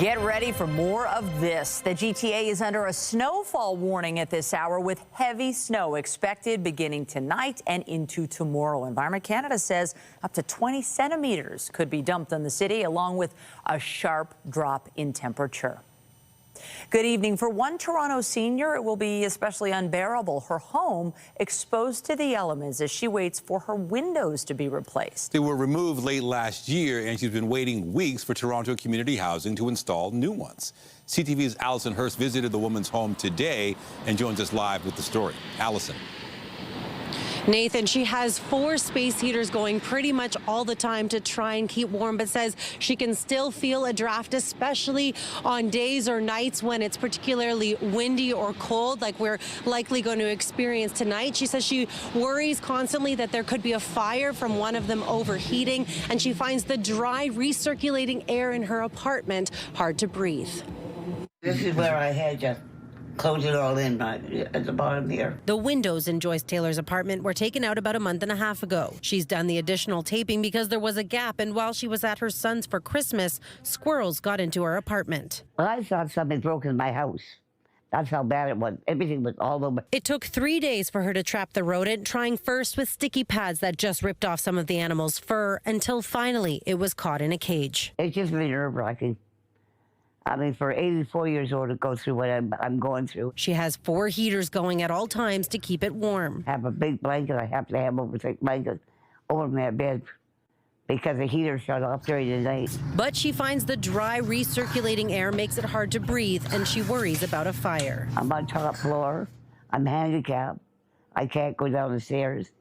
Get ready for more of this. The GTA is under a snowfall warning at this hour with heavy snow expected beginning tonight and into tomorrow. Environment Canada says up to 20 centimetres could be dumped on the city, along with a sharp drop in temperature. Good evening. For one Toronto senior, it will be especially unbearable. Her home exposed to the elements as she waits for her windows to be replaced. They were removed late last year, and she's been waiting weeks for Toronto Community Housing to install new ones. CTV's Allison Hurst visited the woman's home today and joins us live with the story. Allison. Nathan, she has 4 space heaters going pretty much all the time to try and keep warm, but says she can still feel a draft, especially on days or nights when it's particularly windy or cold, like we're likely going to experience tonight. She says she worries constantly that there could be a fire from one of them overheating, and she finds the dry, recirculating air in her apartment hard to breathe. This is where I had just close it all in at the bottom here. The windows in Joyce Taylor's apartment were taken out about a month and a half ago. She's done the additional taping because there was a gap, and while she was at her son's for Christmas, squirrels got into her apartment. Well, I thought something broke in my house. That's how bad it was. Everything was all over. It took 3 days for her to trap the rodent, trying first with sticky pads that just ripped off some of the animal's fur, until finally it was caught in a cage. It's just really nerve-wracking. I mean, for 84 years old to go through what I'm going through. She has 4 heaters going at all times to keep it warm. I have a big blanket. I have to have over 6 blankets over my bed because the heater shut off during the night. But she finds the dry, recirculating air makes it hard to breathe, and she worries about a fire. I'm on top floor. I'm handicapped. I can't go down the stairs.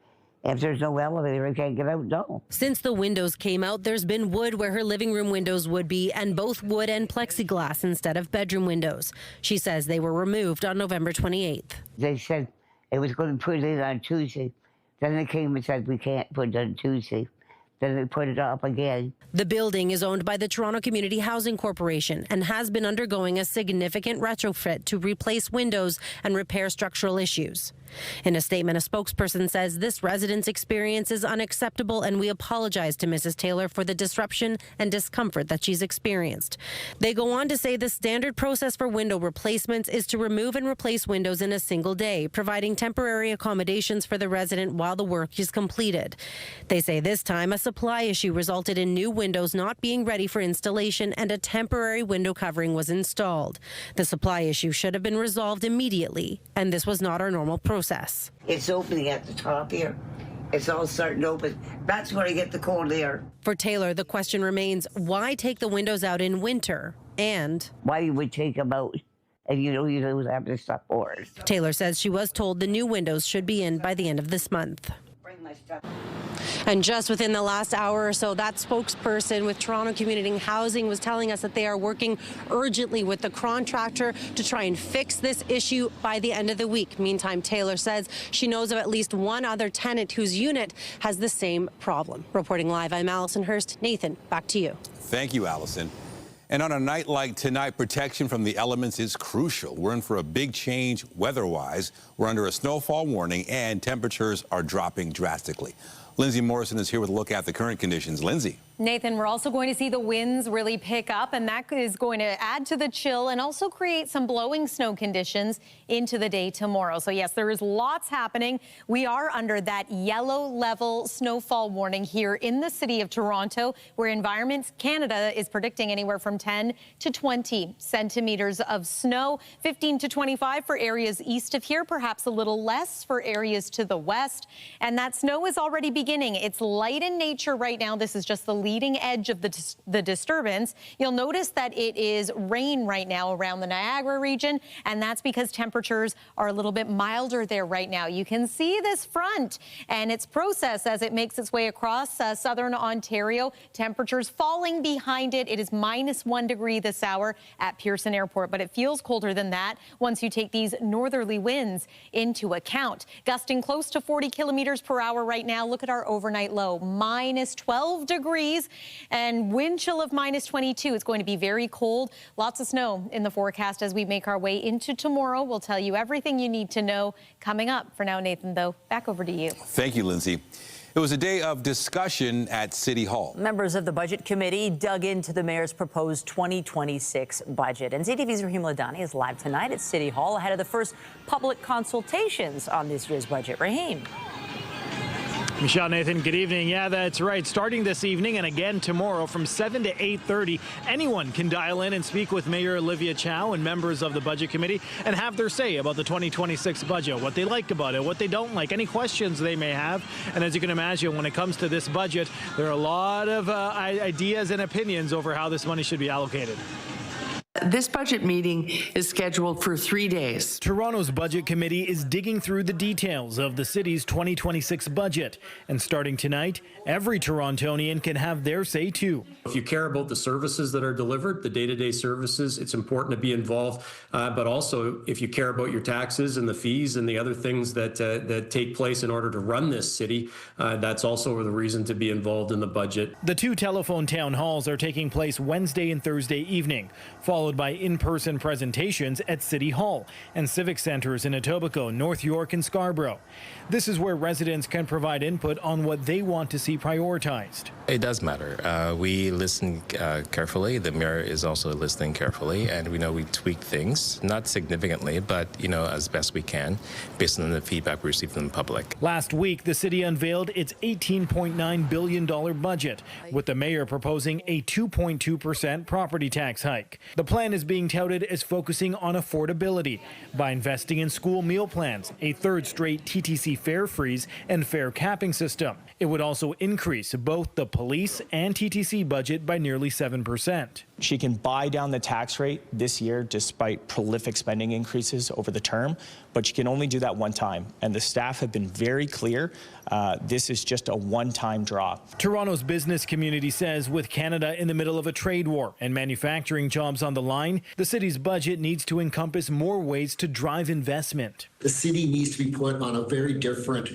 If there's no elevator, I can't get out, no. Since the windows came out, there's been wood where her living room windows would be, and both wood and plexiglass instead of bedroom windows. She says they were removed on November 28th. They said it was going to put it in on Tuesday. Then they came and said we can't put it on Tuesday. Then they put it up again. The building is owned by the Toronto Community Housing Corporation and has been undergoing a significant retrofit to replace windows and repair structural issues. In a statement, a spokesperson says this resident's experience is unacceptable, and we apologize to Mrs. Taylor for the disruption and discomfort that she's experienced. They go on to say the standard process for window replacements is to remove and replace windows in a single day, providing temporary accommodations for the resident while the work is completed. They say this time a supply issue resulted in new windows not being ready for installation, and a temporary window covering was installed. The supply issue should have been resolved immediately, and this was not our normal process. It's opening at the top here. It's all starting to open. That's where I get the cold air. For Taylor, the question remains, why take the windows out in winter? And why you would take them out and you don't have this stuff for it. Taylor says she was told the new windows should be in by the end of this month. Bring my stuff. And just within the last hour or so, that spokesperson with Toronto Community Housing was telling us that they are working urgently with the contractor to try and fix this issue by the end of the week. Meantime, Taylor says she knows of at least one other tenant whose unit has the same problem. Reporting live, I'm Allison Hurst. Nathan, back to you. Thank you, Allison. And on a night like tonight, protection from the elements is crucial. We're in for a big change weather-wise. We're under a snowfall warning, and temperatures are dropping drastically. Lindsay Morrison is here with a look at the current conditions. Lindsay. Nathan, we're also going to see the winds really pick up, and that is going to add to the chill and also create some blowing snow conditions into the day tomorrow. So yes, there is lots happening. We are under that yellow level snowfall warning here in the city of Toronto, where Environment Canada is predicting anywhere from 10 to 20 centimetres of snow, 15 to 25 for areas east of here, perhaps a little less for areas to the west. And that snow is already beginning. It's light in nature right now. This is just the leading edge of the disturbance. You'll notice that it is rain right now around the Niagara region, and that's because temperatures are a little bit milder there right now. You can see this front and its process as it makes its way across southern Ontario. Temperatures falling behind it. It is -1 degree this hour at Pearson Airport, but it feels colder than that once you take these northerly winds into account. Gusting close to 40 kilometers per hour right now. Look at our overnight low, -12 degrees. And wind chill of -22. It's going to be very cold. Lots of snow in the forecast as we make our way into tomorrow. We'll tell you everything you need to know coming up. For now, Nathan, though, back over to you. Thank you, Lindsay. It was a day of discussion at City Hall. Members of the Budget Committee dug into the mayor's proposed 2026 budget. And CTV's Rahim Ladani is live tonight at City Hall ahead of the first public consultations on this year's budget. Rahim. Michelle, Nathan, good evening. Yeah, that's right. Starting this evening and again tomorrow from 7 to 8:30, anyone can dial in and speak with Mayor Olivia Chow and members of the Budget Committee and have their say about the 2026 budget, what they like about it, what they don't like, any questions they may have. And as you can imagine, when it comes to this budget, there are a lot of ideas and opinions over how this money should be allocated. This budget meeting is scheduled for 3 days. Toronto's Budget Committee is digging through the details of the city's 2026 budget. And starting tonight, every Torontonian can have their say too. If you care about the services that are delivered, the day-to-day services, it's important to be involved. But also, if you care about your taxes and the fees and the other things that take place in order to run this city, that's also the reason to be involved in the budget. The two telephone town halls are taking place Wednesday and Thursday evening, followed by in-person presentations at City Hall and civic centres in Etobicoke, North York and Scarborough. This is where residents can provide input on what they want to see prioritized. It does matter. We listen carefully. The mayor is also listening carefully, and we know we tweak things, not significantly, but as best we can, based on the feedback we received from the public. Last week, the city unveiled its $18.9 billion budget, with the mayor proposing a 2.2% property tax hike. The plan is being touted as focusing on affordability by investing in school meal plans, a third straight TTC fare freeze, and fare capping system. It would also increase both the police and TTC budget by nearly 7%. She can buy down the tax rate this year despite prolific spending increases over the term, but she can only do that one time. And the staff have been very clear. This is just a one-time draw. Toronto's business community says with Canada in the middle of a trade war and manufacturing jobs on the line, the city's budget needs to encompass more ways to drive investment. The city needs to be put on a very different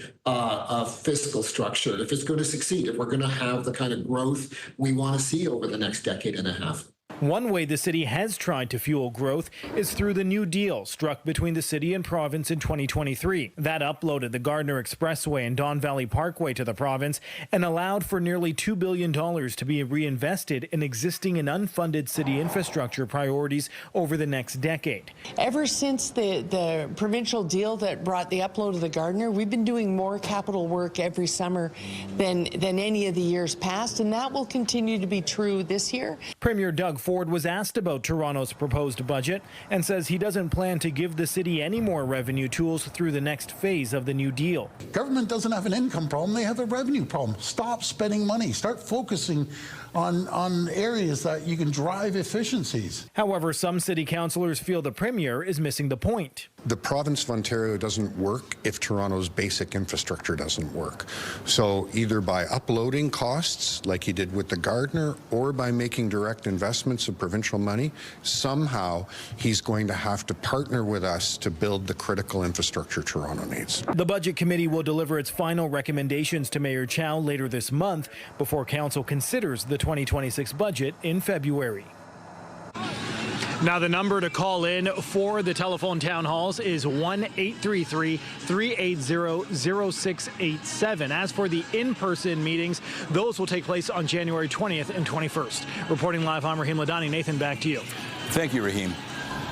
fiscal structure if it's going to succeed, if we're going to have the kind of growth we want to see over the next decade and a half. One way the city has tried to fuel growth is through the New Deal struck between the city and province in 2023. That uploaded the Gardner Expressway and Don Valley Parkway to the province and allowed for nearly $2 billion to be reinvested in existing and unfunded city infrastructure priorities over the next decade. Ever since the provincial deal that brought the upload of the Gardner, we've been doing more capital work every summer than any of the years past, and that will continue to be true this year. Premier Doug Ford was asked about Toronto's proposed budget and says he doesn't plan to give the city any more revenue tools through the next phase of the New Deal. Government doesn't have an income problem, they have a revenue problem. Stop spending money, start focusing on areas that you can drive efficiencies. However, some city councillors feel the Premier is missing the point. The province of Ontario doesn't work if Toronto's basic infrastructure doesn't work. So either by uploading costs like he did with the Gardner or by making direct investments of provincial money, somehow he's going to have to partner with us to build the critical infrastructure Toronto needs. The Budget Committee will deliver its final recommendations to Mayor Chow later this month before Council considers the 2026 budget in February. Now, the number to call in for the telephone town halls is 1-833-380-0687. As for the in-person meetings, those will take place on January 20th and 21st. Reporting live, I'm Rahim Ladani. Nathan, back to you. Thank you, Rahim.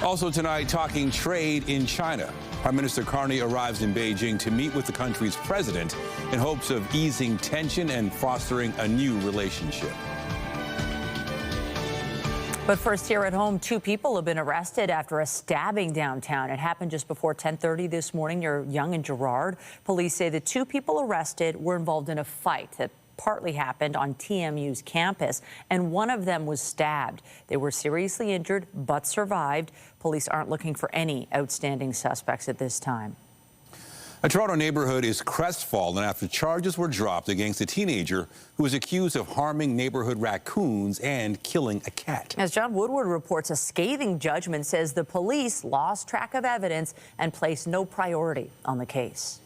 Also tonight, talking trade in China. Prime Minister Carney arrives in Beijing to meet with the country's president in hopes of easing tension and fostering a new relationship. But first, here at home, 2 people have been arrested after a stabbing downtown. It happened just before 10:30 this morning near Yonge and Gerrard. Police say the 2 people arrested were involved in a fight that partly happened on TMU's campus, and one of them was stabbed. They were seriously injured but survived. Police aren't looking for any outstanding suspects at this time. A Toronto neighborhood is crestfallen after charges were dropped against a teenager who was accused of harming neighborhood raccoons and killing a cat. As John Woodward reports, a scathing judgment says the police lost track of evidence and placed no priority on the case.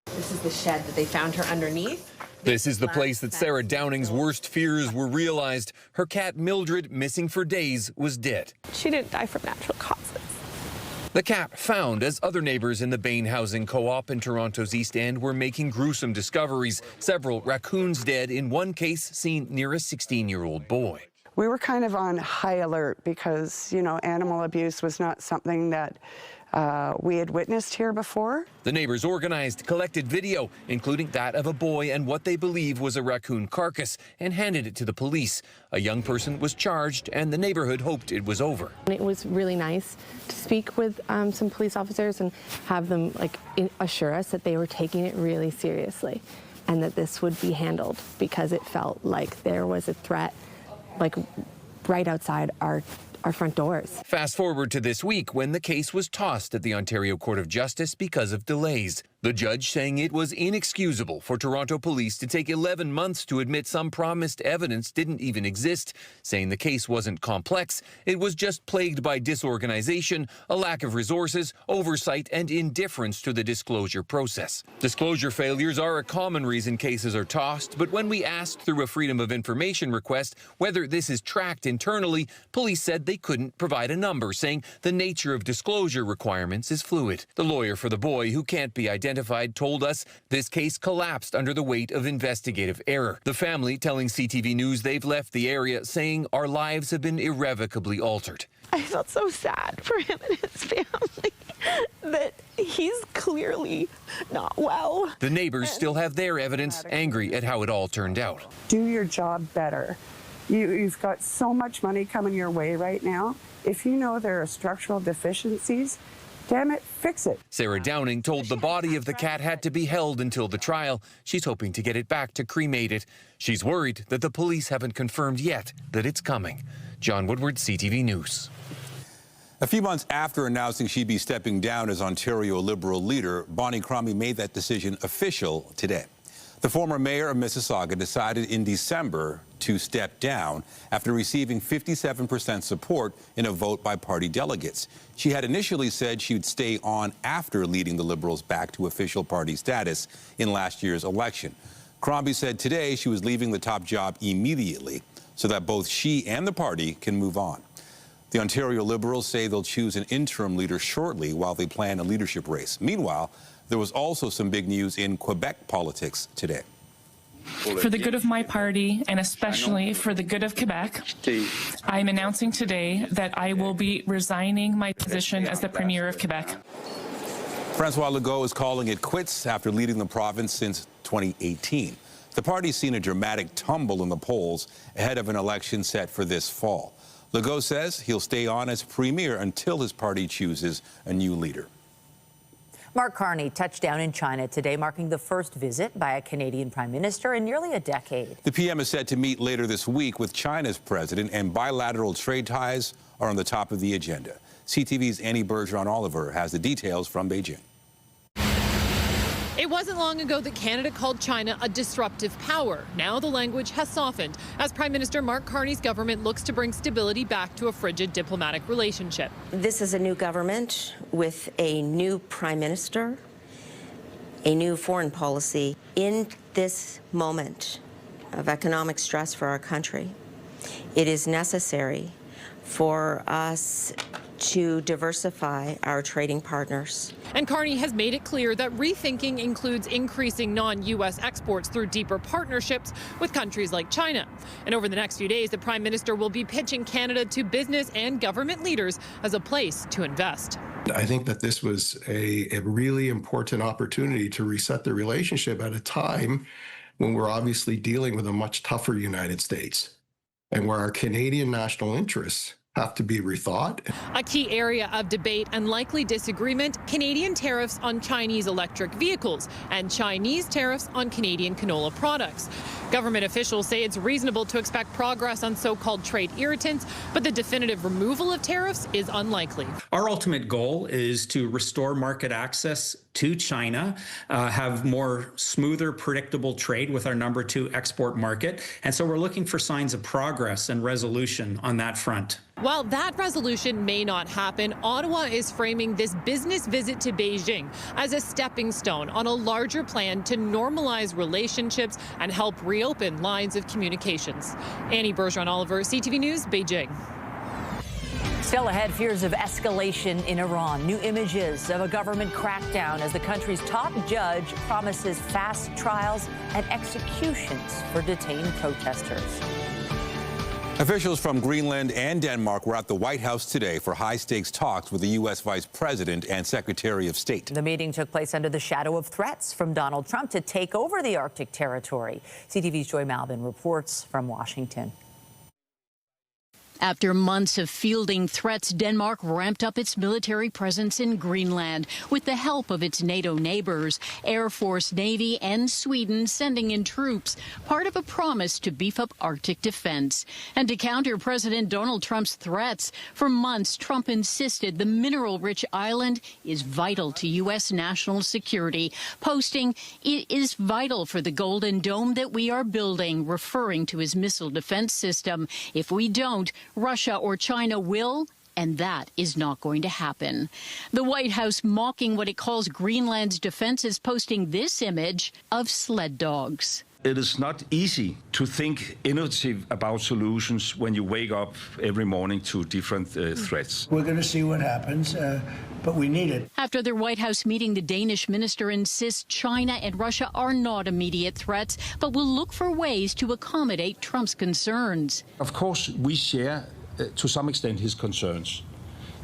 This is the shed that they found her underneath. This is the place that Sarah Downing's worst fears were realized. Her cat Mildred, missing for days, was dead. She didn't die from natural causes. The cat found as other neighbors in the Bain Housing Co-op in Toronto's East End were making gruesome discoveries. Several raccoons dead, in one case seen near a 16-year-old boy. We were kind of on high alert because, you know, animal abuse was not something that we had witnessed here before. The neighbors organized, collected video, including that of a boy and what they believe was a raccoon carcass, and handed it to the police. A young person was charged, and the neighborhood hoped it was over. It was really nice to speak with some police officers and have them assure us that they were taking it really seriously and that this would be handled, because it felt like there was a threat right outside our front doors. Fast forward to this week when the case was tossed at the Ontario Court of Justice because of delays. The judge saying it was inexcusable for Toronto police to take 11 months to admit some promised evidence didn't even exist, saying the case wasn't complex, it was just plagued by disorganization, a lack of resources, oversight, and indifference to the disclosure process. Disclosure failures are a common reason cases are tossed, but when we asked through a Freedom of Information request whether this is tracked internally, police said they couldn't provide a number, saying the nature of disclosure requirements is fluid. The lawyer for the boy, who can't be identified, told us this case collapsed under the weight of investigative error. The family telling CTV News they've left the area, saying our lives have been irrevocably altered. I felt so sad for him and his family that he's clearly not well. The neighbors still have their evidence, angry at how it all turned out. Do your job better. You've got so much money coming your way right now. If you know there are structural deficiencies, damn it, fix it. Sarah Downing told the body of the cat had to be held until the trial. She's hoping to get it back to cremate it. She's worried that the police haven't confirmed yet that it's coming. John Woodward, CTV News. A few months after announcing she'd be stepping down as Ontario Liberal leader, Bonnie Crombie made that decision official today. The former mayor of Mississauga decided in December to step down after receiving 57% support in a vote by party delegates. She had initially said she would stay on after leading the Liberals back to official party status in last year's election. Crombie said today she was leaving the top job immediately so that both she and the party can move on. The Ontario Liberals say they'll choose an interim leader shortly while they plan a leadership race. Meanwhile, there was also some big news in Quebec politics today. For the good of my party, and especially for the good of Quebec, I am announcing today that I will be resigning my position as the Premier of Quebec. François Legault is calling it quits after leading the province since 2018. The party's seen a dramatic tumble in the polls ahead of an election set for this fall. Legault says he'll stay on as Premier until his party chooses a new leader. Mark Carney touched down in China today, marking the first visit by a Canadian prime minister in nearly a decade. The PM is set to meet later this week with China's president, and bilateral trade ties are on the top of the agenda. CTV's Annie Bergeron-Oliver has the details from Beijing. It wasn't long ago that Canada called China a disruptive power. Now the language has softened as Prime Minister Mark Carney's government looks to bring stability back to a frigid diplomatic relationship. This is a new government with a new prime minister, a new foreign policy. In this moment of economic stress for our country, it is necessary for us to diversify our trading partners. And Carney has made it clear that rethinking includes increasing non-U.S. exports through deeper partnerships with countries like China. And over the next few days, the Prime Minister will be pitching Canada to business and government leaders as a place to invest. I think that this was a really important opportunity to reset the relationship at a time when we're obviously dealing with a much tougher United States and where our Canadian national interests have to be rethought. A key area of debate and likely disagreement, Canadian tariffs on Chinese electric vehicles and Chinese tariffs on Canadian canola products. Government officials say it's reasonable to expect progress on so-called trade irritants, but the definitive removal of tariffs is unlikely. Our ultimate goal is to restore market access to China, have more smoother, predictable trade with our number 2 export market. And so we're looking for signs of progress and resolution on that front. While that resolution may not happen, Ottawa is framing this business visit to Beijing as a stepping stone on a larger plan to normalize relationships and help reopen lines of communications. Annie Bergeron-Oliver, CTV News, Beijing. Still ahead, fears of escalation in Iran. New images of a government crackdown as the country's top judge promises fast trials and executions for detained protesters. Officials from Greenland and Denmark were at the White House today for high-stakes talks with the U.S. Vice President and Secretary of State. The meeting took place under the shadow of threats from Donald Trump to take over the Arctic territory. CTV's Joy Malvin reports from Washington. After months of fielding threats, Denmark ramped up its military presence in Greenland with the help of its NATO neighbors, Air Force, Navy, and Sweden sending in troops, part of a promise to beef up Arctic defense. And to counter President Donald Trump's threats, for months Trump insisted the mineral-rich island is vital to U.S. national security, posting, "It is vital for the Golden Dome that we are building," referring to his missile defense system. If we don't, Russia or China will, and that is not going to happen. The White House mocking what it calls Greenland's defenses, posting this image of sled dogs. It is not easy to think innovative about solutions when you wake up every morning to different threats. We're going to see what happens, but we need it. After their White House meeting, the Danish minister insists China and Russia are not immediate threats, but will look for ways to accommodate Trump's concerns. Of course, we share, to some extent, his concerns.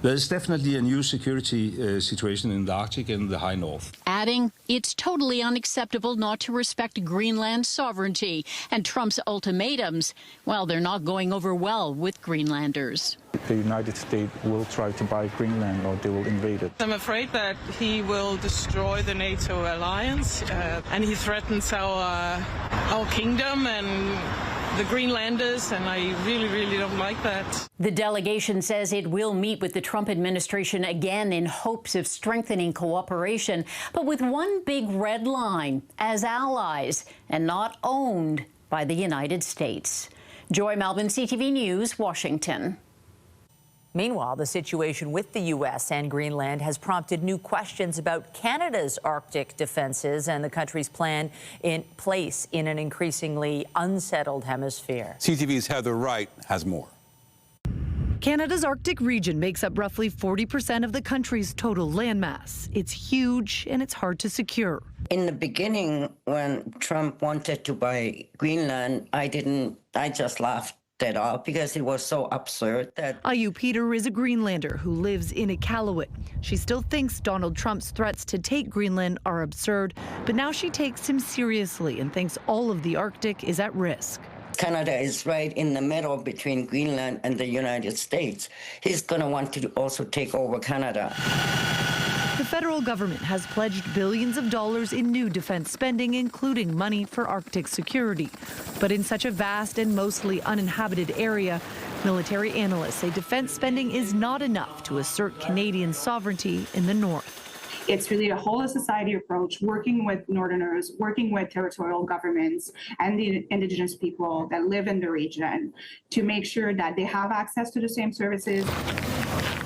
There is definitely a new security situation in the Arctic and the high north. Adding, it's totally unacceptable not to respect Greenland's sovereignty. And Trump's ultimatums, well, they're not going over well with Greenlanders. The United States will try to buy Greenland or they will invade it. I'm afraid that he will destroy the NATO alliance and he threatens our kingdom and the Greenlanders, and I really don't like that. The delegation says it will meet with the Trump administration again in hopes of strengthening cooperation, but with one big red line: as allies and not owned by the United States. Joy Malvin, CTV News, Washington. Meanwhile, the situation with the U.S. and Greenland has prompted new questions about Canada's Arctic defenses and the country's plan in place in an increasingly unsettled hemisphere. CTV's Heather Wright has more. Canada's Arctic region makes up roughly 40% of the country's total landmass. It's huge and it's hard to secure. In the beginning, when Trump wanted to buy Greenland, I just laughed it off because it was so absurd. That Ayu Peter is a Greenlander who lives in Iqaluit. She still thinks Donald Trump's threats to take Greenland are absurd, but now she takes him seriously and thinks all of the Arctic is at risk. Canada is right in the middle between Greenland and the United States. He's going to want to also take over Canada. The federal government has pledged billions of dollars in new defense spending, including money for Arctic security. But in such a vast and mostly uninhabited area, military analysts say defense spending is not enough to assert Canadian sovereignty in the north. It's really a whole of society approach, working with Northerners, working with territorial governments and the Indigenous people that live in the region to make sure that they have access to the same services.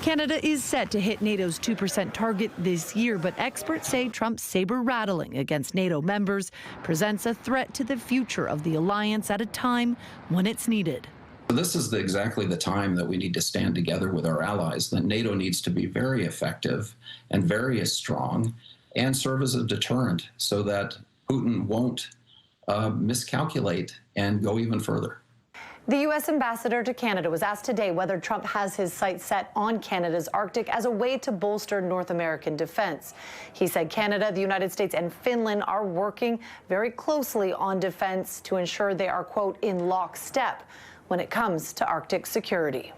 Canada is set to hit NATO's 2% target this year, but experts say Trump's saber-rattling against NATO members presents a threat to the future of the alliance at a time when it's needed. This is exactly the time that we need to stand together with our allies, that NATO needs to be very effective and very strong and serve as a deterrent so that Putin won't miscalculate and go even further. The U.S. ambassador to Canada was asked today whether Trump has his sights set on Canada's Arctic as a way to bolster North American defense. He said Canada, the United States, and Finland are working very closely on defense to ensure they are, quote, in lockstep when it comes to Arctic security.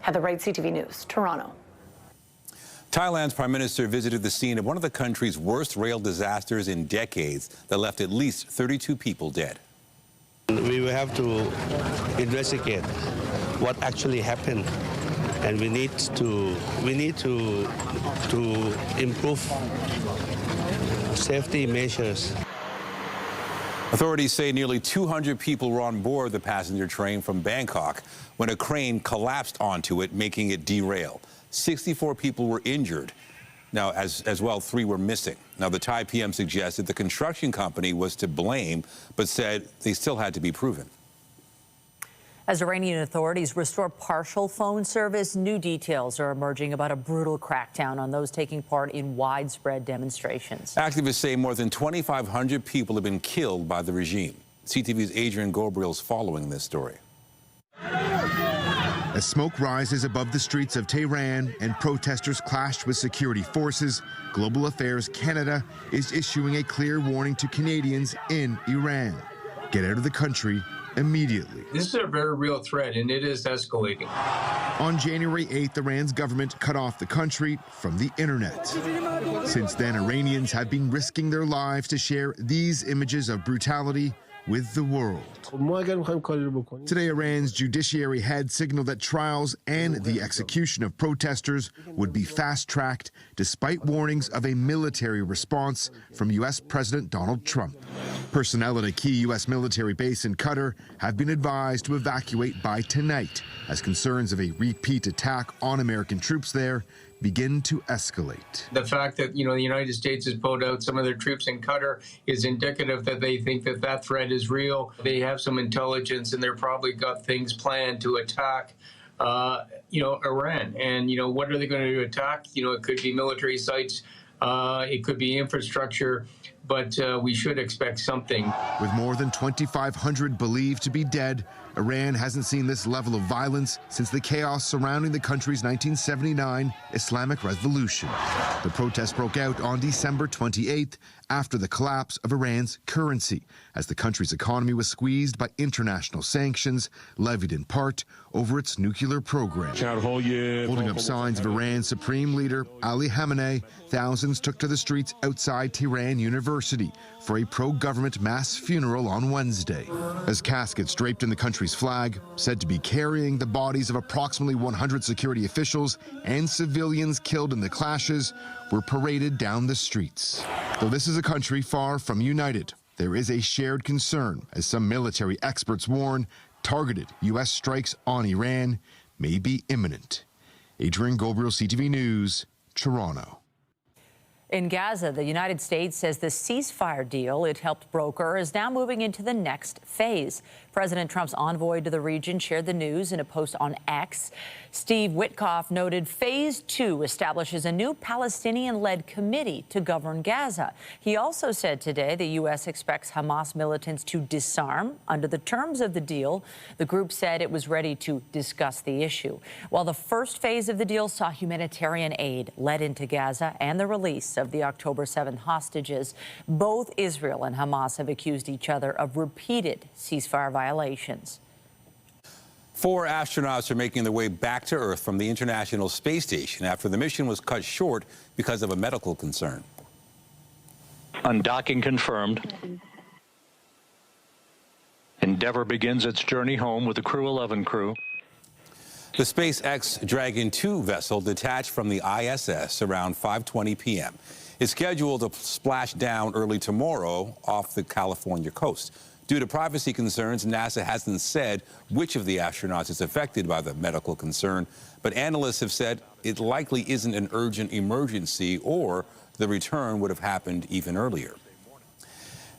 Heather Wright, CTV News, Toronto. Thailand's prime minister visited the scene of one of the country's worst rail disasters in decades that left at least 32 people dead. We will have to investigate what actually happened, and we need to improve safety measures. Authorities say nearly 200 people were on board the passenger train from Bangkok when a crane collapsed onto it, making it derail. 64 people were injured. Now, as well, 3 were missing. Now, the Thai PM suggested the construction company was to blame, but said they still had to be proven. As Iranian authorities restore partial phone service, new details are emerging about a brutal crackdown on those taking part in widespread demonstrations. Activists say more than 2,500 people have been killed by the regime. CTV's Adrian Gobriel is following this story. As smoke rises above the streets of Tehran and protesters clashed with security forces, Global Affairs Canada is issuing a clear warning to Canadians in Iran. Get out of the country immediately. This is a very real threat, and it is escalating. On January 8th, Iran's government cut off the country from the internet. Since then, Iranians have been risking their lives to share these images of brutality with the world. Today, Iran's judiciary had signaled that trials and the execution of protesters would be fast-tracked, despite warnings of a military response from U.S. President Donald Trump. Personnel at a key U.S. military base in Qatar have been advised to evacuate by tonight, as concerns of a repeat attack on American troops there begin to escalate. The fact that, the United States has pulled out some of their troops in Qatar is indicative that they think that that threat is real. They have some intelligence, and they're probably got things planned to attack, Iran. And, what are they going to attack? It could be military sites, it could be infrastructure, but we should expect something. With more than 2,500 believed to be dead, Iran hasn't seen this level of violence since the chaos surrounding the country's 1979 Islamic Revolution. The protests broke out on December 28th after the collapse of Iran's currency, as the country's economy was squeezed by international sanctions levied in part over its nuclear program. Holding up signs of Iran's supreme leader, Ali Khamenei, thousands took to the streets outside Tehran University for a pro-government mass funeral on Wednesday, as caskets draped in the country's flag, said to be carrying the bodies of approximately 100 security officials and civilians killed in the clashes, were paraded down the streets. Though this is a country far from united, there is a shared concern, as some military experts warn targeted U.S. strikes on Iran may be imminent. Adrian Gobriel, CTV News, Toronto. In Gaza, the United States says the ceasefire deal it helped broker is now moving into the next phase. President Trump's envoy to the region shared the news in a post on X. Steve Witkoff noted Phase 2 establishes a new Palestinian-led committee to govern Gaza. He also said today the U.S. expects Hamas militants to disarm. Under the terms of the deal, the group said it was ready to discuss the issue. While the first phase of the deal saw humanitarian aid led into Gaza and the release of the October 7 hostages, both Israel and Hamas have accused each other of repeated ceasefire violations. 4 astronauts are making their way back to Earth from the International Space Station after the mission was cut short because of a medical concern. Undocking confirmed. Endeavour begins its journey home with the Crew 11 crew. The SpaceX Dragon 2 vessel detached from the ISS around 5:20 p.m. It's scheduled to splash down early tomorrow off the California coast. Due to privacy concerns, NASA hasn't said which of the astronauts is affected by the medical concern, but analysts have said it likely isn't an urgent emergency or the return would have happened even earlier.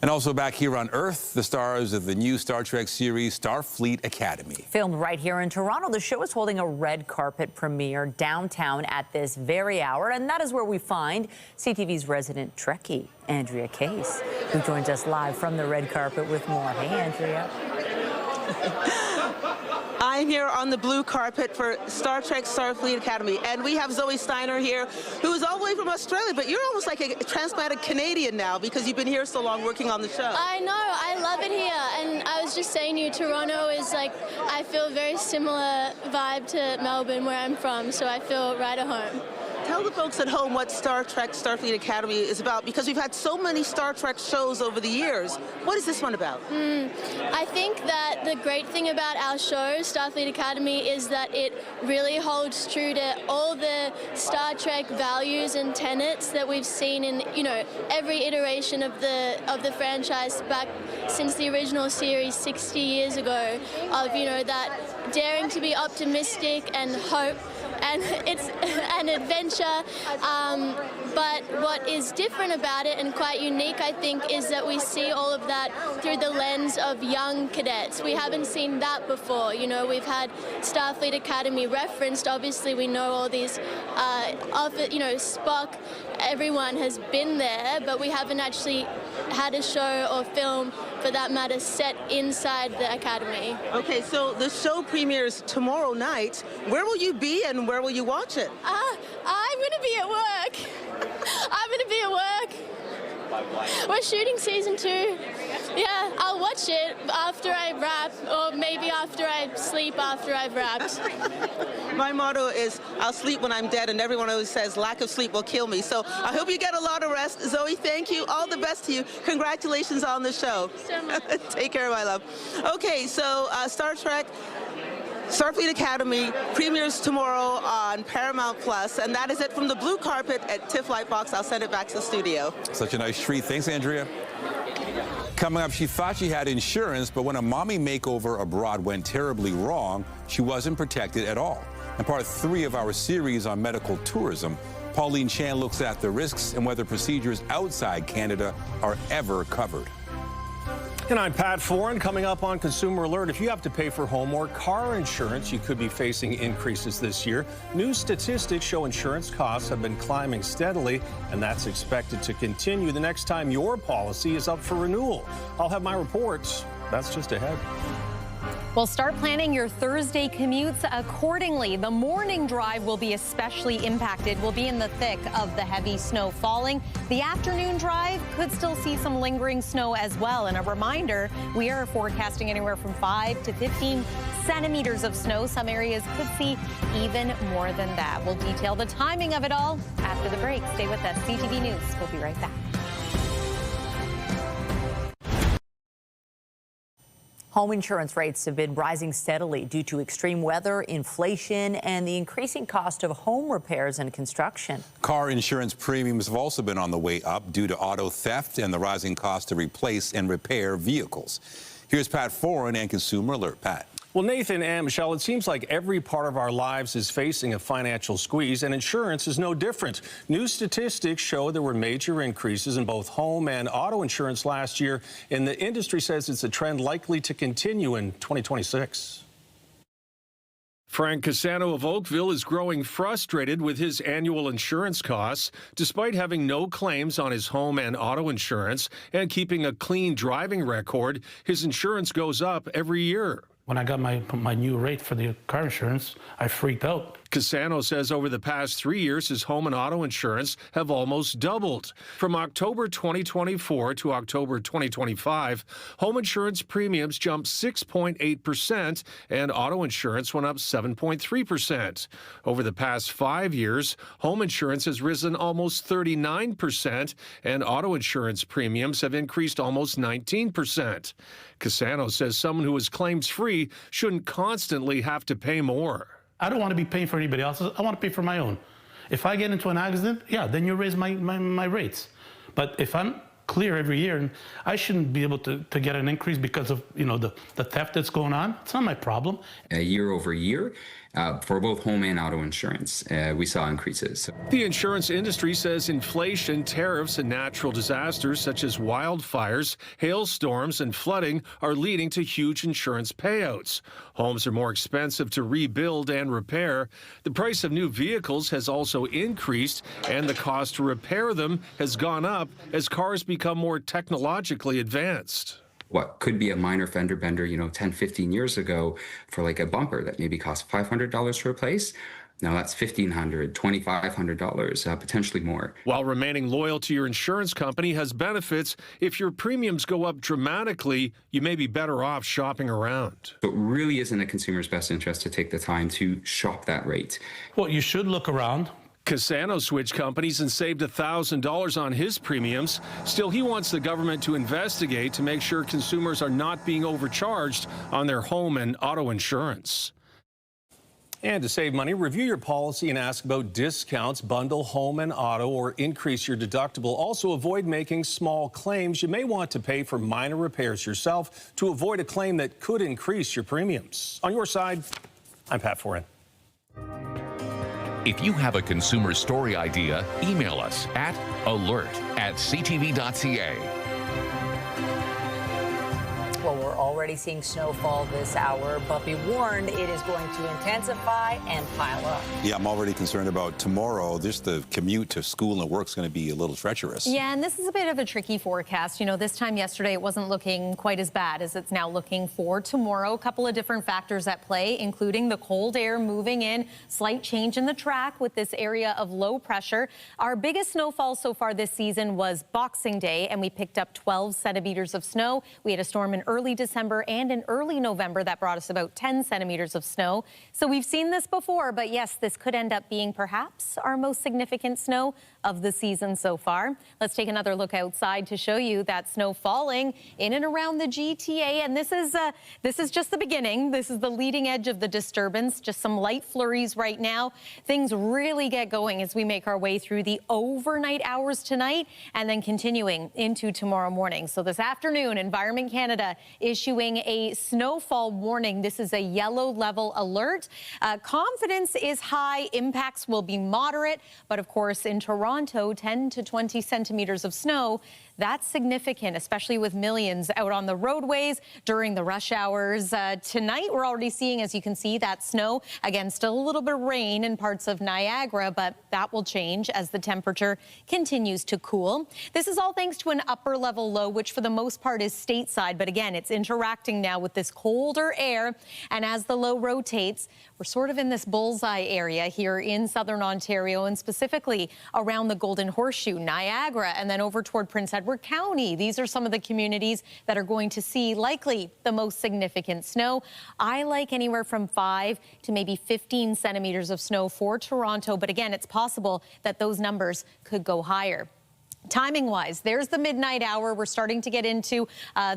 And also back here on Earth, the stars of the new Star Trek series Starfleet Academy. Filmed right here in Toronto, the show is holding a red carpet premiere downtown at this very hour, and that is where we find CTV's resident Trekkie, Andrea Case, who joins us live from the red carpet with more. Hey, Andrea. I'm here on the blue carpet for Star Trek Starfleet Academy, and we have Zoe Steiner here, who is all the way from Australia, but you're almost like a transplanted Canadian now because you've been here so long working on the show. I know, I love it here, and I was just saying to you, Toronto is like, I feel a very similar vibe to Melbourne, where I'm from, so I feel right at home. Tell the folks at home what Star Trek Starfleet Academy is about, because we've had so many Star Trek shows over the years. What is this one about? I think that the great thing about our show, Starfleet Academy, is that it really holds true to all the Star Trek values and tenets that we've seen in, every iteration of the franchise back since the original series 60 years ago, of, that daring to be optimistic and hope and it's an adventure. But what is different about it and quite unique, I think, is that we see all of that through the lens of young cadets. We haven't seen that before. You know, we've had Starfleet Academy referenced. Obviously, we know all these, Spock, everyone has been there, but we haven't actually had a show or film, for that matter, set inside the Academy. Okay, so the show premieres tomorrow night. Where will you be and where will you watch it? I'm going to be at work. We're shooting season 2. Yeah, I'll watch it after I wrap, or maybe after I sleep after I've wrapped. My motto is, I'll sleep when I'm dead, and everyone always says lack of sleep will kill me. So I hope you get a lot of rest. Zoe, thank you. All the best to you. Congratulations on the show. So much. Take care, my love. Okay, so Star Trek Starfleet Academy premieres tomorrow on Paramount Plus, and that is it from the blue carpet at TIFF Lightbox. I'll send it back to the studio. Such a nice treat. Thanks, Andrea. Coming up, she thought she had insurance, but when a mommy makeover abroad went terribly wrong, she wasn't protected at all. In part 3 of our series on medical tourism, Pauline Chan looks at the risks and whether procedures outside Canada are ever covered. And I'm Pat Foran. Coming up on Consumer Alert, if you have to pay for home or car insurance, you could be facing increases this year. New statistics show insurance costs have been climbing steadily, and that's expected to continue the next time your policy is up for renewal. I'll have my reports. That's just ahead. Well, start planning your Thursday commutes accordingly. The morning drive will be especially impacted. We'll be in the thick of the heavy snow falling. The afternoon drive could still see some lingering snow as well. And a reminder, we are forecasting anywhere from 5 to 15 centimeters of snow. Some areas could see even more than that. We'll detail the timing of it all after the break. Stay with us. CTV News. We'll be right back. Home insurance rates have been rising steadily due to extreme weather, inflation, and the increasing cost of home repairs and construction. Car insurance premiums have also been on the way up due to auto theft and the rising cost to replace and repair vehicles. Here's Pat Foran and Consumer Alert. Pat. Well, Nathan and Michelle, it seems like every part of our lives is facing a financial squeeze, and insurance is no different. New statistics show there were major increases in both home and auto insurance last year, and the industry says it's a trend likely to continue in 2026. Frank Cassano of Oakville is growing frustrated with his annual insurance costs. Despite having no claims on his home and auto insurance and keeping a clean driving record, his insurance goes up every year. When I got my new rate for the car insurance, I freaked out. Cassano says over the past 3 years, his home and auto insurance have almost doubled. From October 2024 to October 2025, home insurance premiums jumped 6.8% and auto insurance went up 7.3%. Over the past 5 years, home insurance has risen almost 39% and auto insurance premiums have increased almost 19%. Cassano says someone who is claims-free shouldn't constantly have to pay more. I don't want to be paying for anybody else's. I want to pay for my own. If I get into an accident, yeah, then you raise my rates. But if I'm clear every year, and I shouldn't be able to get an increase because of the theft that's going on. It's not my problem. Year over year, for both home and auto insurance, we saw increases. The insurance industry says inflation, tariffs, and natural disasters such as wildfires, hailstorms, and flooding are leading to huge insurance payouts. Homes are more expensive to rebuild and repair. The price of new vehicles has also increased, and the cost to repair them has gone up as cars become more technologically advanced. What could be a minor fender bender, 10, 15 years ago for like a bumper that maybe cost $500 to replace. Now that's $1,500, $2,500, potentially more. While remaining loyal to your insurance company has benefits, if your premiums go up dramatically, you may be better off shopping around. So it really is in the consumer's best interest to take the time to shop that rate. Well, you should look around. Cassano switched companies and saved $1,000 on his premiums. Still, he wants the government to investigate to make sure consumers are not being overcharged on their home and auto insurance. And to save money, review your policy and ask about discounts, bundle home and auto, or increase your deductible. Also, avoid making small claims. You may want to pay for minor repairs yourself to avoid a claim that could increase your premiums. On your side, I'm Pat Foran. If you have a consumer story idea, email us at alert@ctv.ca. Well, we're already seeing snowfall this hour, but be warned, it is going to intensify and pile up. Yeah, I'm already concerned about tomorrow. Just the commute to school and work is going to be a little treacherous. Yeah, and this is a bit of a tricky forecast. You know, this time yesterday, it wasn't looking quite as bad as it's now looking for tomorrow. A couple of different factors at play, including the cold air moving in, slight change in the track with this area of low pressure. Our biggest snowfall so far this season was Boxing Day, and we picked up 12 centimeters of snow. We had a storm in early December and in early November that brought us about 10 centimeters of snow. So we've seen this before, but yes, this could end up being perhaps our most significant snow of the season so far. Let's take another look outside to show you that snow falling in and around the GTA. And this is just the beginning. This is the leading edge of the disturbance. Just some light flurries right now. Things really get going as we make our way through the overnight hours tonight and then continuing into tomorrow morning. So this afternoon, Environment Canada issuing a snowfall warning. This is a yellow level alert. Confidence is high. Impacts will be moderate. But of course, in Toronto, 10 to 20 centimeters of snow. That's significant, especially with millions out on the roadways during the rush hours. Tonight, we're already seeing, as you can see, that snow. Again, still a little bit of rain in parts of Niagara, but that will change as the temperature continues to cool. This is all thanks to an upper level low, which for the most part is stateside. But again, it's interacting now with this colder air. And as the low rotates, we're sort of in this bullseye area here in southern Ontario and specifically around the Golden Horseshoe, Niagara, and then over toward Prince Edward County. These are some of the communities that are going to see likely the most significant snow. I like anywhere from 5 to maybe 15 centimeters of snow for Toronto. But again, it's possible that those numbers could go higher. Timing-wise, there's the midnight hour. We're starting to get into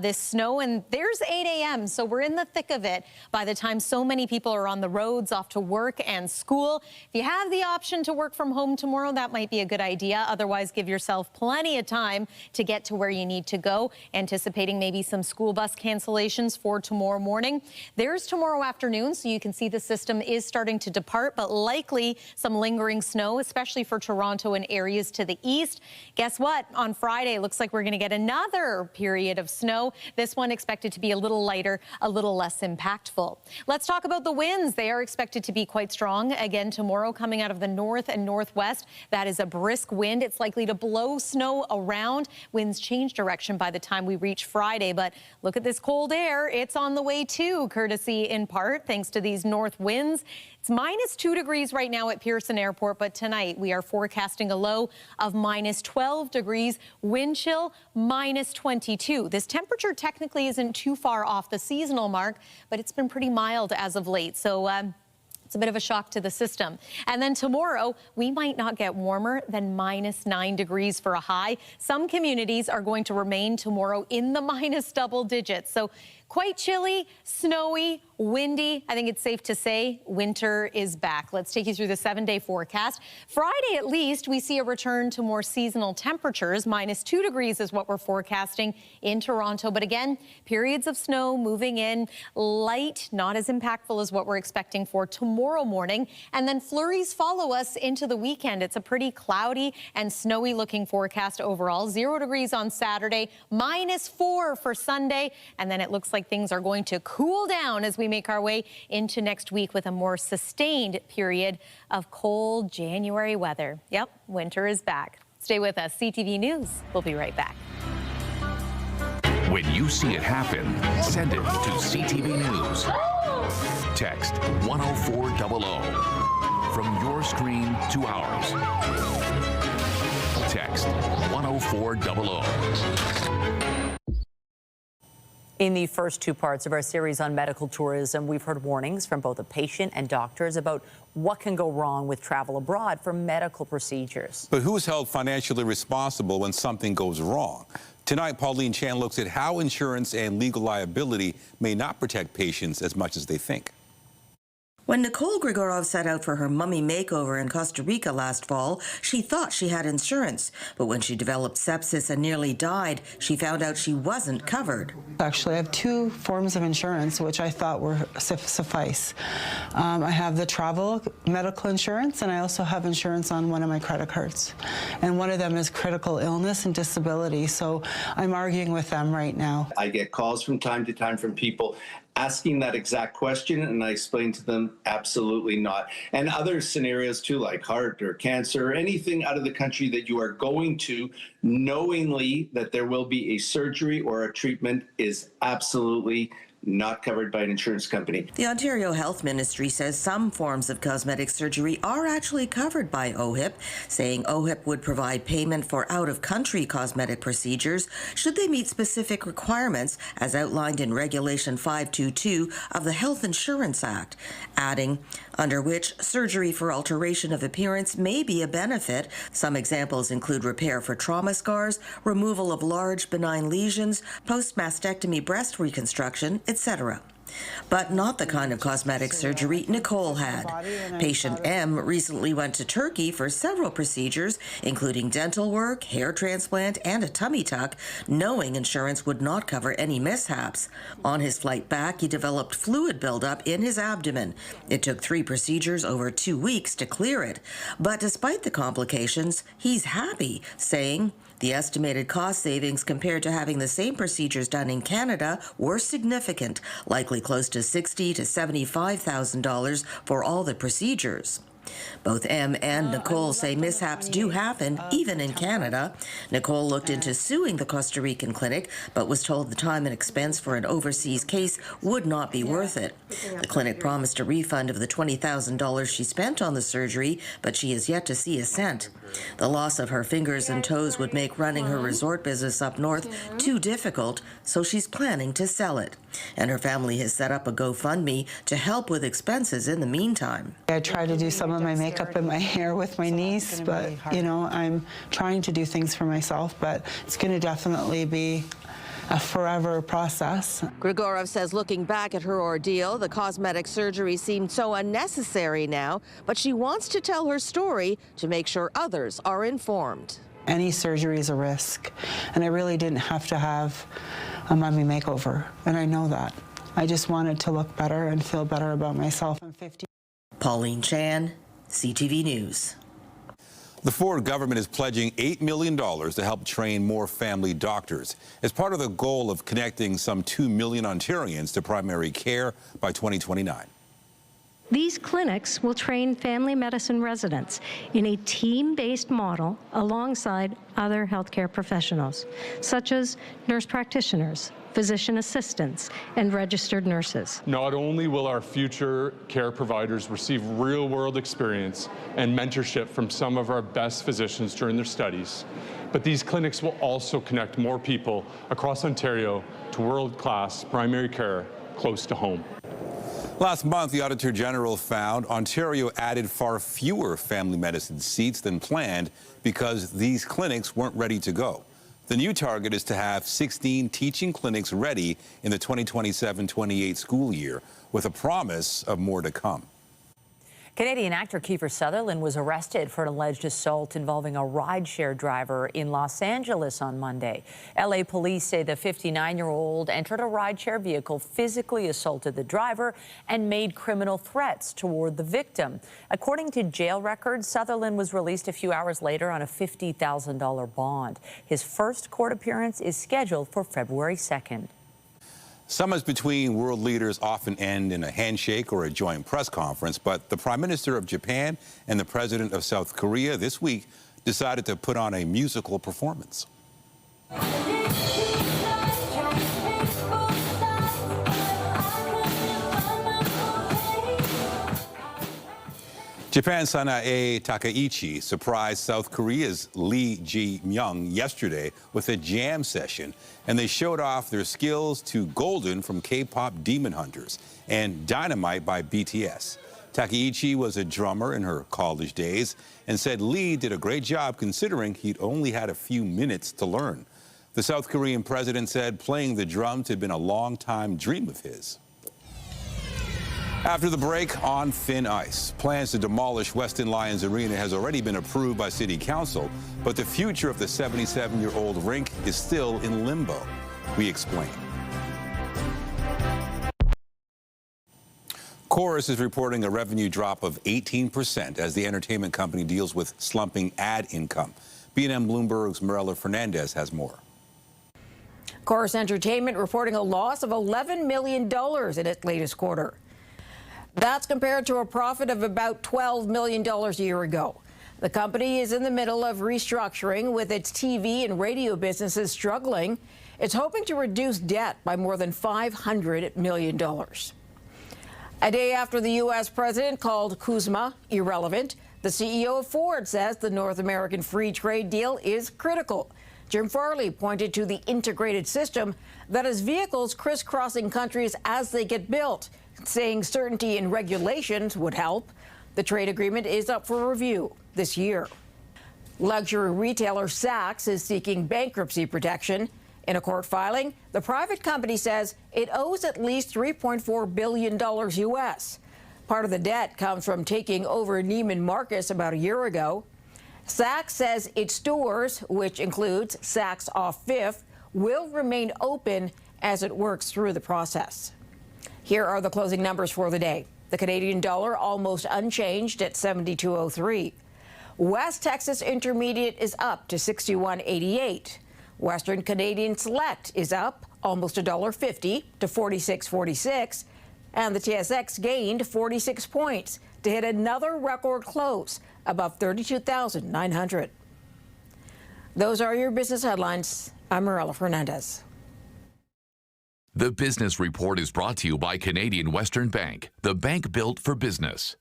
this snow, and there's 8 a.m., so we're in the thick of it by the time so many people are on the roads, off to work and school. If you have the option to work from home tomorrow, that might be a good idea. Otherwise, give yourself plenty of time to get to where you need to go, anticipating maybe some school bus cancellations for tomorrow morning. There's tomorrow afternoon, so you can see the system is starting to depart, but likely some lingering snow, especially for Toronto and areas to the east. Guess what? On Friday, looks like we're going to get another period of snow. This one expected to be a little lighter, a little less impactful. Let's talk about the winds. They are expected to be quite strong again tomorrow, coming out of the north and northwest. That is a brisk wind. It's likely to blow snow around. Winds change direction by the time we reach Friday. But look at this cold air. It's on the way too, courtesy in part thanks to these north winds. It's -2 degrees right now at Pearson Airport, but tonight we are forecasting a low of -12 degrees, wind chill -22. This temperature technically isn't too far off the seasonal mark, but it's been pretty mild as of late. So it's a bit of a shock to the system. And then tomorrow, we might not get warmer than -9 degrees for a high. Some communities are going to remain tomorrow in the minus double digits. So quite chilly, snowy, windy. I think it's safe to say winter is back. Let's take you through the 7-day forecast. Friday, at least, we see a return to more seasonal temperatures. -2 degrees is what we're forecasting in Toronto. But again, periods of snow moving in, light, not as impactful as what we're expecting for tomorrow morning. And then flurries follow us into the weekend. It's a pretty cloudy and snowy looking forecast overall. 0 degrees on Saturday, -4 for Sunday. And then it looks like things are going to cool down as we make our way into next week with a more sustained period of cold January weather. Yep, winter is back. Stay with us. CTV News. We'll be right back. When you see it happen, send it to CTV News. Text 10400 from your screen to ours. Text 10400. In the first 2 parts of our series on medical tourism, we've heard warnings from both a patient and doctors about what can go wrong with travel abroad for medical procedures. But who's held financially responsible when something goes wrong? Tonight, Pauline Chan looks at how insurance and legal liability may not protect patients as much as they think. When Nicole Grigorov set out for her mummy makeover in Costa Rica last fall, she thought she had insurance. But when she developed sepsis and nearly died, she found out she wasn't covered. Actually, I have two forms of insurance, which I thought were suffice. I have the travel medical insurance, and I also have insurance on one of my credit cards. And one of them is critical illness and disability, so I'm arguing with them right now. I get calls from time to time from people asking that exact question, and I explain to them absolutely not. And other scenarios too, like heart or cancer, or anything out of the country that you are going to, knowingly that there will be a surgery or a treatment, is absolutely not covered by an insurance company. The Ontario Health Ministry says some forms of cosmetic surgery are actually covered by OHIP, saying OHIP would provide payment for out-of-country cosmetic procedures should they meet specific requirements as outlined in Regulation 522 of the Health Insurance Act, adding, under which surgery for alteration of appearance may be a benefit. Some examples include repair for trauma scars, removal of large benign lesions, post-mastectomy breast reconstruction, etc. But not the kind of cosmetic surgery Nicole had. Patient M recently went to Turkey for several procedures, including dental work, hair transplant, and a tummy tuck, knowing insurance would not cover any mishaps. On his flight back, he developed fluid buildup in his abdomen. It took 3 procedures over 2 weeks to clear it. But despite the complications, he's happy, saying, the estimated cost savings compared to having the same procedures done in Canada were significant, likely close to $60,000 to $75,000 for all the procedures. Both M and Nicole say mishaps do happen, even in Canada. Nicole looked into suing the Costa Rican clinic, but was told the time and expense for an overseas case would not be worth it. The clinic promised a refund of the $20,000 she spent on the surgery, but she has yet to see a cent. The loss of her fingers and toes would make running her resort business up north too difficult, so she's planning to sell it. And her family has set up a GoFundMe to help with expenses in the meantime. I try to do some of my makeup and my hair with my niece, but, you know, I'm trying to do things for myself, but it's going to definitely be a forever process. Grigorov says looking back at her ordeal, the cosmetic surgery seemed so unnecessary now, but she wants to tell her story to make sure others are informed. Any surgery is a risk, and I really didn't have to have a mummy makeover, and I know that. I just wanted to look better and feel better about myself. I'm 50. Pauline Chan, CTV News. The Ford government is pledging $8 million to help train more family doctors as part of the goal of connecting some 2 million Ontarians to primary care by 2029. These clinics will train family medicine residents in a team-based model alongside other healthcare professionals, such as nurse practitioners, physician assistants, and registered nurses. Not only will our future care providers receive real-world experience and mentorship from some of our best physicians during their studies, but these clinics will also connect more people across Ontario to world-class primary care close to home. Last month, the Auditor General found Ontario added far fewer family medicine seats than planned because these clinics weren't ready to go. The new target is to have 16 teaching clinics ready in the 2027-28 school year, with a promise of more to come. Canadian actor Kiefer Sutherland was arrested for an alleged assault involving a rideshare driver in Los Angeles on Monday. LA police say the 59-year-old entered a rideshare vehicle, physically assaulted the driver, and made criminal threats toward the victim. According to jail records, Sutherland was released a few hours later on a $50,000 bond. His first court appearance is scheduled for February 2nd. Summits between world leaders often end in a handshake or a joint press conference, but the Prime Minister of Japan and the President of South Korea this week decided to put on a musical performance. Japan's Sanae Takaichi surprised South Korea's Lee Ji-myung yesterday with a jam session, and they showed off their skills to Golden from K-pop Demon Hunters and Dynamite by BTS. Takaichi was a drummer in her college days and said Lee did a great job considering he'd only had a few minutes to learn. The South Korean president said playing the drums had been a long-time dream of his. After the break, on thin ice. Plans to demolish Weston Lions Arena has already been approved by City Council, but the future of the 77-year-old rink is still in limbo. We explain. Chorus is reporting a revenue drop of 18% as the entertainment company deals with slumping ad income. B&M Bloomberg's Marella Fernandez has more. Chorus Entertainment reporting a loss of $11 million in its latest quarter. That's compared to a profit of about $12 million a year ago. The company is in the middle of restructuring, with its TV and radio businesses struggling. It's hoping to reduce debt by more than $500 million. A day after the U.S. president called CUSMA irrelevant, the CEO of Ford says the North American free trade deal is critical. Jim Farley pointed to the integrated system that has vehicles crisscrossing countries as they get built, saying certainty in regulations would help. The trade agreement is up for review this year. Luxury retailer Saks is seeking bankruptcy protection. In a court filing, the private company says it owes at least $3.4 billion U.S. Part of the debt comes from taking over Neiman Marcus about a year ago. Saks says its stores, which includes Saks off Fifth, will remain open as it works through the process. Here are the closing numbers for the day. The Canadian dollar almost unchanged at 72.03. West Texas Intermediate is up to 61.88. Western Canadian Select is up almost $1.50 to 46.46. And the TSX gained 46 points to hit another record close above 32,900. Those are your business headlines. I'm Marella Fernandez. The Business Report is brought to you by Canadian Western Bank, the bank built for business.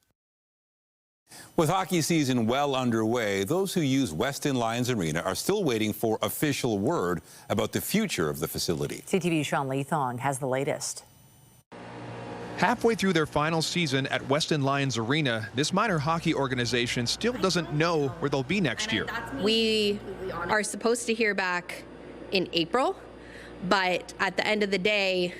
With hockey season well underway, those who use Weston Lions Arena are still waiting for official word about the future of the facility. CTV's Sean Leathong has the latest. Halfway through their final season at Weston Lions Arena, this minor hockey organization still doesn't know where they'll be next year. We are supposed to hear back in April, but at the end of the day,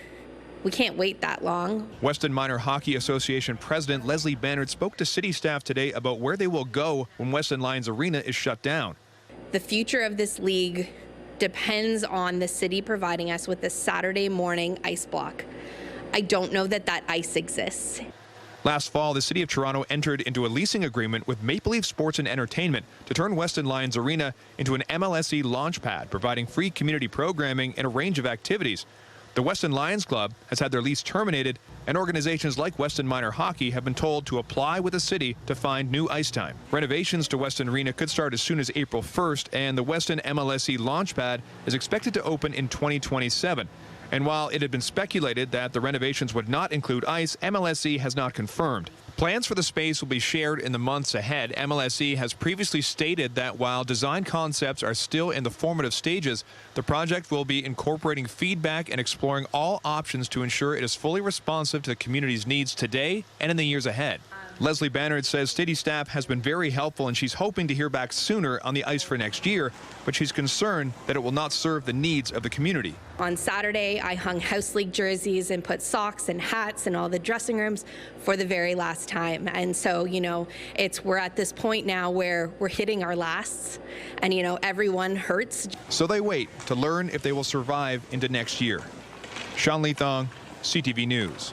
we can't wait that long. Weston Minor Hockey Association President Leslie Bannard spoke to city staff today about where they will go when Weston Lions Arena is shut down. The future of this league depends on the city providing us with this Saturday morning ice block. I don't know that that ice exists. Last fall, the City of Toronto entered into a leasing agreement with Maple Leaf Sports and Entertainment to turn Weston Lions Arena into an MLSE launch pad, providing free community programming and a range of activities. The Weston Lions Club has had their lease terminated, and organizations like Weston Minor Hockey have been told to apply with the city to find new ice time. Renovations to Weston Arena could start as soon as April 1st, and the Weston MLSE Launchpad is expected to open in 2027. And while it had been speculated that the renovations would not include ice, MLSE has not confirmed. Plans for the space will be shared in the months ahead. MLSE has previously stated that while design concepts are still in the formative stages, the project will be incorporating feedback and exploring all options to ensure it is fully responsive to the community's needs today and in the years ahead. Leslie Bannard says city staff has been very helpful, and she's hoping to hear back sooner on the ice for next year, but she's concerned that it will not serve the needs of the community. On Saturday, I hung House League jerseys and put socks and hats in all the dressing rooms for the very last time. And so, we're at this point now where we're hitting our lasts, and, everyone hurts. So they wait to learn if they will survive into next year. Sean Leathong, CTV News.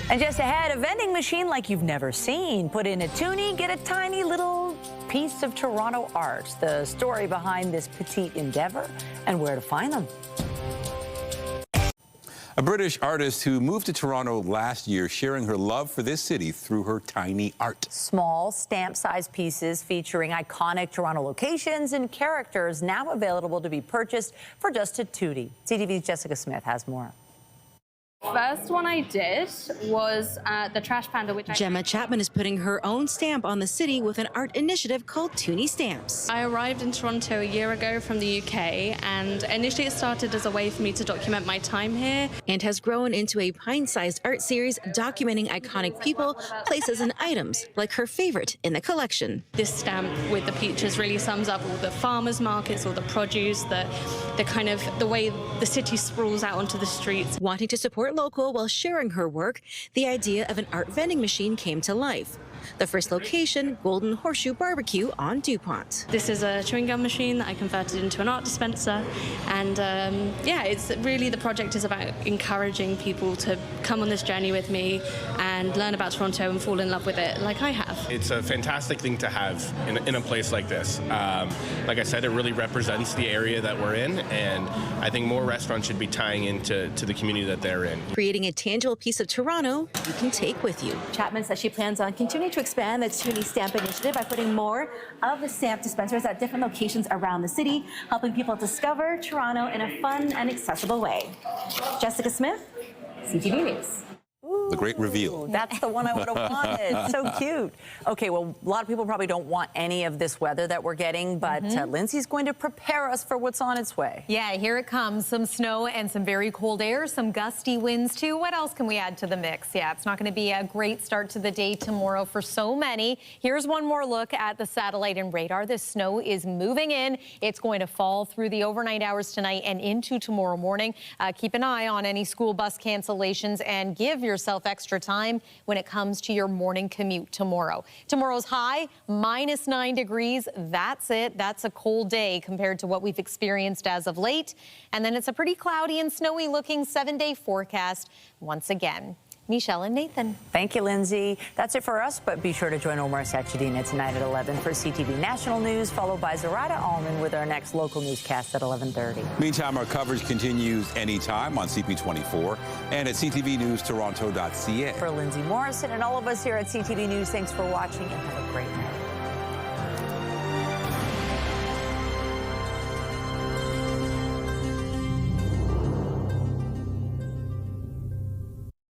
And just ahead, a vending machine like you've never seen. Put in a toonie, get a tiny little piece of Toronto art. The story behind this petite endeavor and where to find them. A British artist who moved to Toronto last year, sharing her love for this city through her tiny art. Small, stamp-sized pieces featuring iconic Toronto locations and characters, now available to be purchased for just a tootie. CTV's Jessica Smith has more. First one I did was the Trash Panda, which Gemma Chapman is putting her own stamp on the city with an art initiative called Toonie Stamps. I arrived in Toronto a year ago from the UK, and initially it started as a way for me to document my time here. And has grown into a pint-sized art series documenting iconic people, places, and items, like her favorite in the collection. This stamp with the peaches really sums up all the farmers markets, all the produce, the kind of the way the city sprawls out onto the streets. Wanting to support support local while sharing her work, the idea of an art vending machine came to life. The first location, Golden Horseshoe Barbecue on DuPont. This is a chewing gum machine that I converted into an art dispenser, and yeah, it's really, the project is about encouraging people to come on this journey with me and learn about Toronto and fall in love with it like I have. It's a fantastic thing to have in a place like this. Like I said, it really represents the area that we're in, and I think more restaurants should be tying into the community that they're in. Creating a tangible piece of Toronto you can take with you. Chapman says she plans on continuing to expand the Toonie Stamp Initiative by putting more of the stamp dispensers at different locations around the city, helping people discover Toronto in a fun and accessible way. Jessica Smith, CTV News. The great reveal. That's the one I would have wanted. So cute. Okay, well, a lot of people probably don't want any of this weather that we're getting, but Lindsay's going to prepare us for what's on its way. Yeah, here it comes. Some snow and some very cold air, some gusty winds too. What else can we add to the mix? Yeah, it's not going to be a great start to the day tomorrow for so many. Here's one more look at the satellite and radar. This snow is moving in. It's going to fall through the overnight hours tonight and into tomorrow morning. Keep an eye on any school bus cancellations and give yourself extra time when it comes to your morning commute tomorrow. Tomorrow's high, -9 degrees. That's it. That's a cold day compared to what we've experienced as of late. And then it's a pretty cloudy and snowy looking 7-day forecast once again. Michelle and Nathan. Thank you, Lindsay. That's it for us, but be sure to join Omar Sachedina tonight at 11 for CTV National News, followed by Zarada Allman with our next local newscast at 11:30. Meantime, our coverage continues anytime on CP24 and at ctvnewstoronto.ca. For Lindsay Morrison and all of us here at CTV News, thanks for watching and have a great night.